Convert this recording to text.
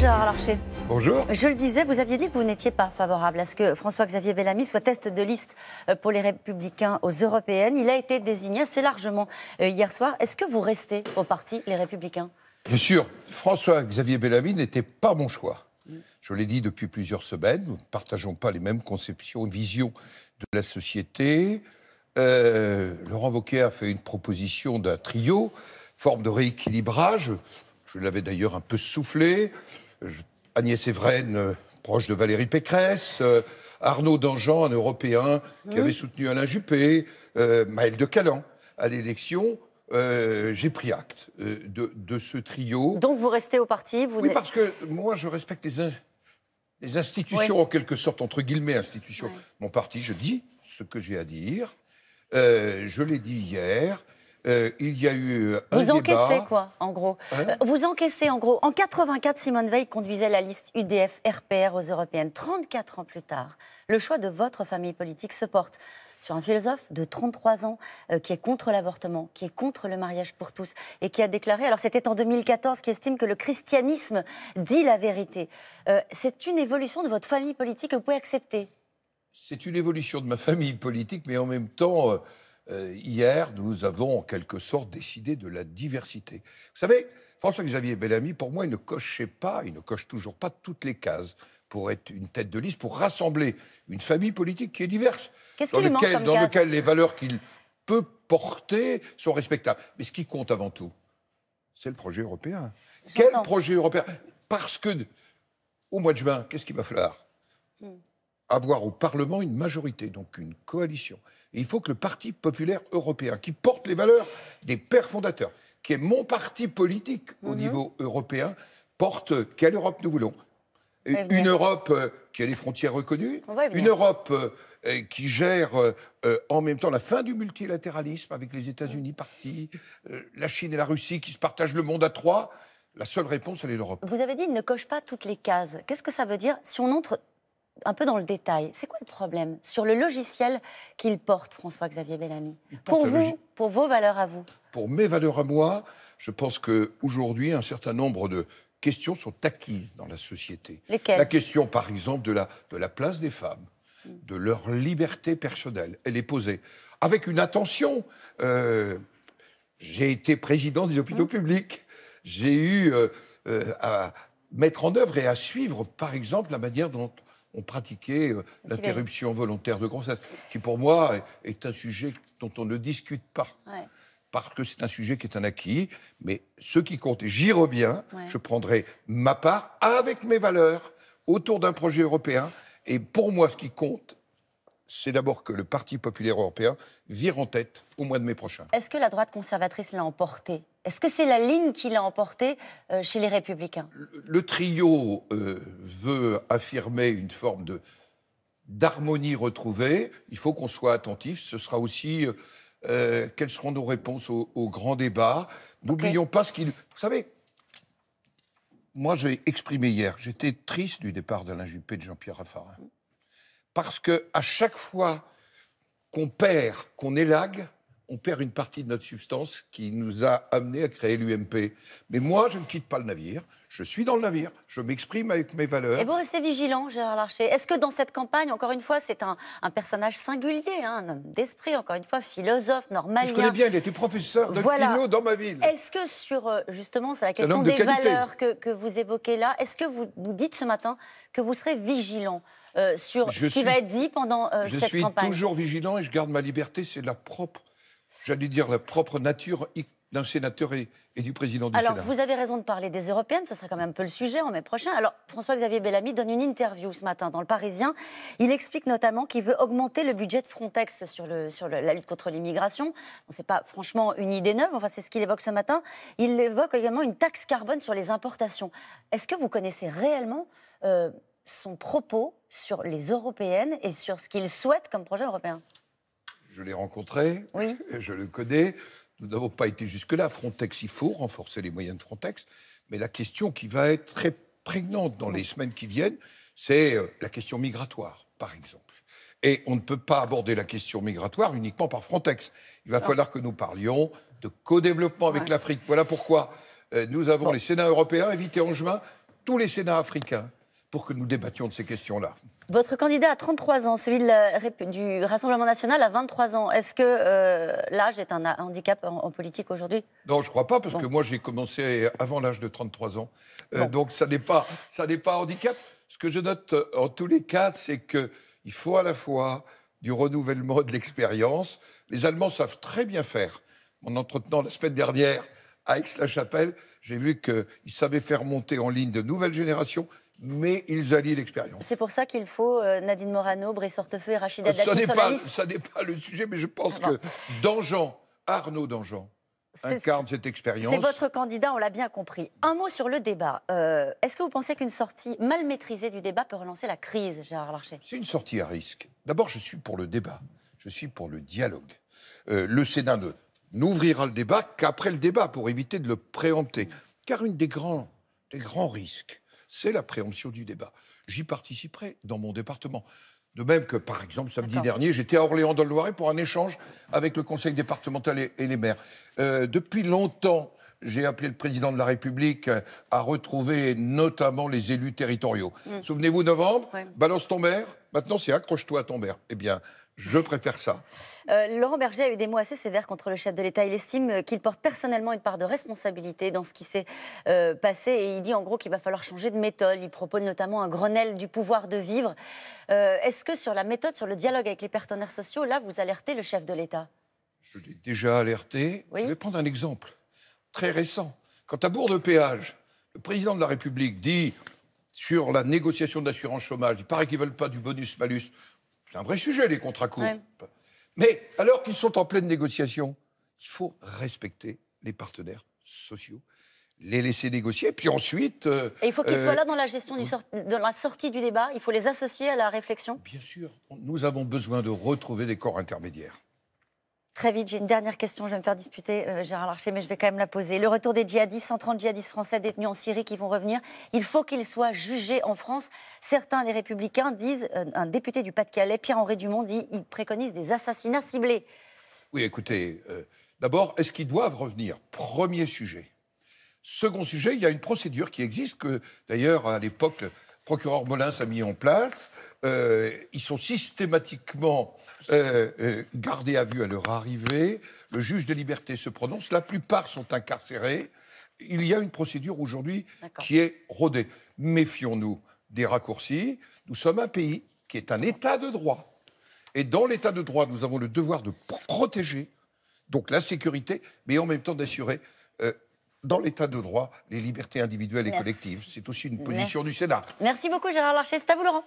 Gérard Larcher. Bonjour. Je le disais, vous aviez dit que vous n'étiez pas favorable à ce que François-Xavier Bellamy soit tête de liste pour les Républicains aux Européennes. Il a été désigné assez largement hier soir. Est-ce que vous restez au parti Les Républicains? Bien sûr, François-Xavier Bellamy n'était pas mon choix. Je l'ai dit depuis plusieurs semaines, nous ne partageons pas les mêmes conceptions, visions de la société. Laurent Wauquiez a fait une proposition d'un trio, forme de rééquilibrage. Je l'avais d'ailleurs un peu soufflé. Agnès Evren, proche de Valérie Pécresse, Arnaud Danjean, un Européen qui avait soutenu Alain Juppé, Maël de Calan à l'élection. J'ai pris acte de ce trio. Donc vous restez au parti Oui, parce que moi, je respecte les institutions, en quelque sorte, entre guillemets, institutions. Oui. Mon parti, je dis ce que j'ai à dire. Je l'ai dit hier. Il y a eu un Vous débat. encaissez quoi, en gros Vous encaissez, en gros. En 84, Simone Veil conduisait la liste UDF-RPR aux Européennes. 34 ans plus tard, le choix de votre famille politique se porte sur un philosophe de 33 ans qui est contre l'avortement, qui est contre le mariage pour tous et qui a déclaré, alors c'était en 2014, qui estime que le christianisme dit la vérité. C'est une évolution de votre famille politique que vous pouvez accepter? C'est une évolution de ma famille politique, mais en même temps... hier, nous avons en quelque sorte décidé de la diversité. Vous savez, François-Xavier Bellamy, pour moi, il ne coche toujours pas toutes les cases pour être une tête de liste, pour rassembler une famille politique qui est diverse, dans lequel les valeurs qu'il peut porter sont respectables. Mais ce qui compte avant tout, c'est le projet européen. Quel projet européen? Parce que, au mois de juin, qu'est-ce qu'il va falloir? Avoir au Parlement une majorité, donc une coalition. Et il faut que le Parti populaire européen, qui porte les valeurs des pères fondateurs, qui est mon parti politique au niveau européen, porte quelle Europe nous voulons. Une Europe qui a les frontières reconnues, une Europe qui gère en même temps la fin du multilatéralisme avec les États-Unis partis, la Chine et la Russie qui se partagent le monde à trois. La seule réponse, elle est l'Europe. Vous avez dit qu'il ne coche pas toutes les cases. Qu'est-ce que ça veut dire si on entre un peu dans le détail? C'est quoi le problème sur le logiciel qu'il porte, François-Xavier Bellamy? Pour vous, pour vos valeurs à vous? Pour mes valeurs à moi, je pense qu'aujourd'hui, un certain nombre de questions sont acquises dans la société. Lesquelles? La question, par exemple, de la place des femmes, de leur liberté personnelle, elle est posée. Avec une attention, j'ai été président des hôpitaux publics, j'ai eu à mettre en œuvre et à suivre, par exemple, la manière dont on pratiquait l'interruption volontaire de grossesse, qui pour moi est un sujet dont on ne discute pas, parce que c'est un sujet qui est un acquis, mais ce qui compte, et j'y reviens, je prendrai ma part avec mes valeurs autour d'un projet européen, et pour moi ce qui compte, c'est d'abord que le Parti populaire européen vire en tête au mois de mai prochain. Est-ce que la droite conservatrice l'a emporté? Est-ce que c'est la ligne qui l'a emporté chez les Républicains? Le trio veut affirmer une forme d'harmonie retrouvée. Il faut qu'on soit attentif. Ce sera aussi quelles seront nos réponses au grand débat. N'oublions pas ce qu'il... Vous savez, moi j'ai exprimé hier, j'étais triste du départ d'Alain Juppé et de Jean-Pierre Raffarin. Parce qu'à chaque fois qu'on perd, qu'on élague, on perd une partie de notre substance qui nous a amenés à créer l'UMP. Mais moi, je ne quitte pas le navire. Je suis dans le navire. Je m'exprime avec mes valeurs. Et vous restez vigilant, Gérard Larcher. Est-ce que dans cette campagne, encore une fois, c'est un personnage singulier, un homme d'esprit, encore une fois, philosophe, normalien. Je connais bien, il était professeur de philo dans ma ville. Est-ce que sur, justement, c'est la question des valeurs que vous évoquez là, est-ce que vous nous dites ce matin que vous serez vigilant sur ce qui va être dit pendant cette campagne? Je suis toujours vigilant et je garde ma liberté. C'est la propre... J'allais dire la propre nature d'un sénateur et du président du Sénat. Alors, vous avez raison de parler des Européennes, ce sera quand même un peu le sujet en mai prochain. Alors, François-Xavier Bellamy donne une interview ce matin dans Le Parisien. Il explique notamment qu'il veut augmenter le budget de Frontex sur la lutte contre l'immigration. Bon, ce n'est pas franchement une idée neuve, enfin, c'est ce qu'il évoque ce matin. Il évoque également une taxe carbone sur les importations. Est-ce que vous connaissez réellement son propos sur les Européennes et sur ce qu'il souhaite comme projet européen? Je l'ai rencontré, je le connais. Nous n'avons pas été jusque-là. Frontex, il faut renforcer les moyens de Frontex. Mais la question qui va être très prégnante dans les semaines qui viennent, c'est la question migratoire, par exemple. Et on ne peut pas aborder la question migratoire uniquement par Frontex. Il va falloir que nous parlions de co-développement avec l'Afrique. Voilà pourquoi nous avons les Sénats européens invités en juin tous les Sénats africains pour que nous débattions de ces questions-là. Votre candidat a 33 ans, celui du Rassemblement national a 23 ans. Est-ce que l'âge est un handicap en politique aujourd'hui? Non, je ne crois pas, parce que moi, j'ai commencé avant l'âge de 33 ans. Donc, ça n'est pas un handicap. Ce que je note, en tous les cas, c'est qu'il faut à la fois du renouvellement, de l'expérience. Les Allemands savent très bien faire. En entretenant la semaine dernière à Aix-la-Chapelle, j'ai vu qu'ils savaient faire monter en ligne de nouvelles générations, mais ils allient l'expérience. C'est pour ça qu'il faut Nadine Morano, Brice Hortefeux et Rachida Dati sur la liste. Ça n'est pas le sujet, mais je pense que Arnaud Danjean, incarne cette expérience. C'est votre candidat, on l'a bien compris. Un mot sur le débat. Est-ce que vous pensez qu'une sortie mal maîtrisée du débat peut relancer la crise, Gérard Larcher? C'est une sortie à risque. D'abord, je suis pour le débat. Je suis pour le dialogue. Le Sénat n'ouvrira le débat qu'après le débat, pour éviter de le préempter. Car des grands risques, c'est la préemption du débat. J'y participerai dans mon département. De même que, par exemple, samedi dernier, j'étais à Orléans dans le Loiret pour un échange avec le conseil départemental et les maires. Depuis longtemps, j'ai appelé le président de la République à retrouver notamment les élus territoriaux. Souvenez-vous, novembre, balance ton maire, maintenant c'est accroche-toi à ton maire. Eh bien, je préfère ça. Laurent Berger a eu des mots assez sévères contre le chef de l'État. Il estime qu'il porte personnellement une part de responsabilité dans ce qui s'est passé. Et il dit en gros qu'il va falloir changer de méthode. Il propose notamment un Grenelle du pouvoir de vivre. Est-ce que sur la méthode, sur le dialogue avec les partenaires sociaux, là, vous alertez le chef de l'État? Je l'ai déjà alerté. Oui. Je vais prendre un exemple très récent. Quand à Bourg-de-Péage, le président de la République dit sur la négociation d'assurance chômage, il paraît qu'ils ne veulent pas du bonus-malus. C'est un vrai sujet, les contrats courts. Ouais. Mais alors qu'ils sont en pleine négociation, il faut respecter les partenaires sociaux, les laisser négocier, puis ensuite... Et il faut qu'ils soient là dans la gestion de la sortie du débat. Il faut les associer à la réflexion. Bien sûr. Nous avons besoin de retrouver des corps intermédiaires. Très vite, j'ai une dernière question. Je vais me faire disputer, Gérard Larcher, mais je vais quand même la poser. Le retour des djihadistes, 130 djihadistes français détenus en Syrie qui vont revenir, il faut qu'ils soient jugés en France. Certains, les Républicains, disent, un député du Pas-de-Calais, Pierre-Henri Dumont, dit il préconise des assassinats ciblés. Oui, écoutez, d'abord, est-ce qu'ils doivent revenir? Premier sujet. Second sujet, il y a une procédure qui existe, que d'ailleurs, à l'époque, le procureur Molins a mis en place. Ils sont systématiquement gardés à vue à leur arrivée. Le juge des libertés se prononce. La plupart sont incarcérés. Il y a une procédure aujourd'hui qui est rodée. Méfions-nous des raccourcis. Nous sommes un pays qui est un État de droit. Et dans l'État de droit, nous avons le devoir de protéger donc la sécurité, mais en même temps d'assurer dans l'État de droit les libertés individuelles et collectives. C'est aussi une position du Sénat. Merci beaucoup Gérard Larcher. C'est à vous Laurent.